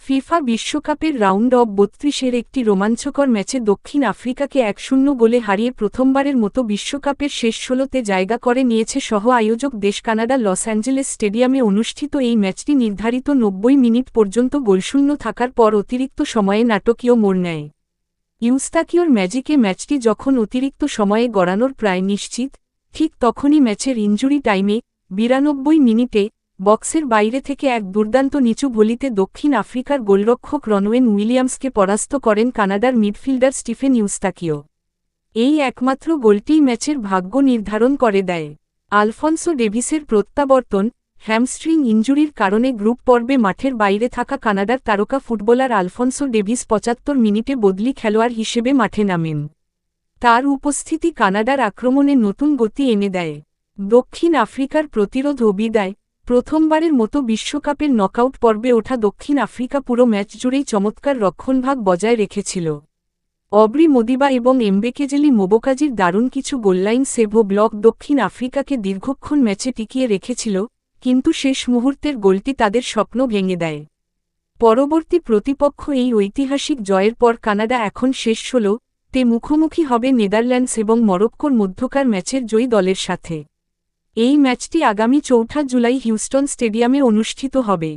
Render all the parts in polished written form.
FIFA বিশ্বকাপের round of ৩২-এর একটি রোমাঞ্চকর ম্যাচে দক্ষিণ আফ্রিকাকে ১-০ গোলে হারিয়ে প্রথমবারের মতো বিশ্বকাপের শেষ ১৬তে জায়গা করে নিয়েছে সহ-আয়োজক দেশ কানাডা। লস অ্যাঞ্জেলেস স্টেডিয়ামে অনুষ্ঠিত এই ম্যাচটি নির্ধারিত ৯০ মিনিট পর্যন্ত গোলশূন্য থাকার পর অতিরিক্ত সময়ে নাটকীয় মোড় নেয়। ইউস্তাকিওর ম্যাজিকে ম্যাচটি যখন অতিরিক্ত সময়ে গড়ানোর প্রায় নিশ্চিত, ঠিক তখনই ম্যাচের ইনজুরি টাইমে ৯২ মিনিটে বক্সের বাইরে থেকে এক দুর্দান্ত নিচু ভলিতে দক্ষিণ আফ্রিকার গোলরক্ষক রনওয়েন উইলিয়ামসকে পরাস্ত করেন কানাডার মিডফিল্ডার স্টিফেন ইউস্তাকিও। এই একমাত্র গোলটিই ম্যাচের ভাগ্য নির্ধারণ করে দেয়। আলফনসো ডেভিসের প্রত্যাবর্তন, হ্যামস্ট্রিং ইনজুরির কারণে গ্রুপ পর্বে মাঠের বাইরে থাকা কানাডার তারকা ফুটবলার আলফনসো ডেভিস ৭৫ মিনিটে বদলি খেলোয়াড় হিসেবে মাঠে নামেন। তার উপস্থিতি কানাডার আক্রমণে নতুন গতি এনে দেয়। দক্ষিণ আফ্রিকার প্রতিরোধ ও বিদায়। প্রথমবারের মতো বিশ্বকাপের নকআউট পর্বে ওঠা দক্ষিণ আফ্রিকা পুরো ম্যাচ জুড়েই চমৎকার রক্ষণভাগ বজায় রেখেছিল। অব্রি মদিবা এবং এমবেকেজেলি মোবোকাজির দারুণ কিছু গোললাইন সেভ ও ব্লক দক্ষিণ আফ্রিকাকে দীর্ঘক্ষণ ম্যাচে টিকিয়ে রেখেছিল, কিন্তু শেষ মুহূর্তের গোলটি তাদের স্বপ্ন ভেঙে দেয়। পরবর্তী প্রতিপক্ষ এই ঐতিহাসিক জয়ের পর কানাডা এখন শেষ ১৬তে মুখোমুখি হবে নেদারল্যান্ডস এবং মরক্কোর মধ্যকার ম্যাচের জয়ী দলের সাথে। এই ম্যাচটি আগামী ৪ জুলাই হিউস্টন স্টেডিয়ামে অনুষ্ঠিত হবে।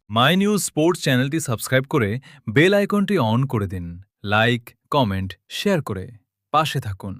মাই নিউজ স্পোর্টস চ্যানেলটি সাবস্ক্রাইব করে বেল আইকনটি অন করে দিন। লাইক, কমেন্ট, শেয়ার করে পাশে থাকুন।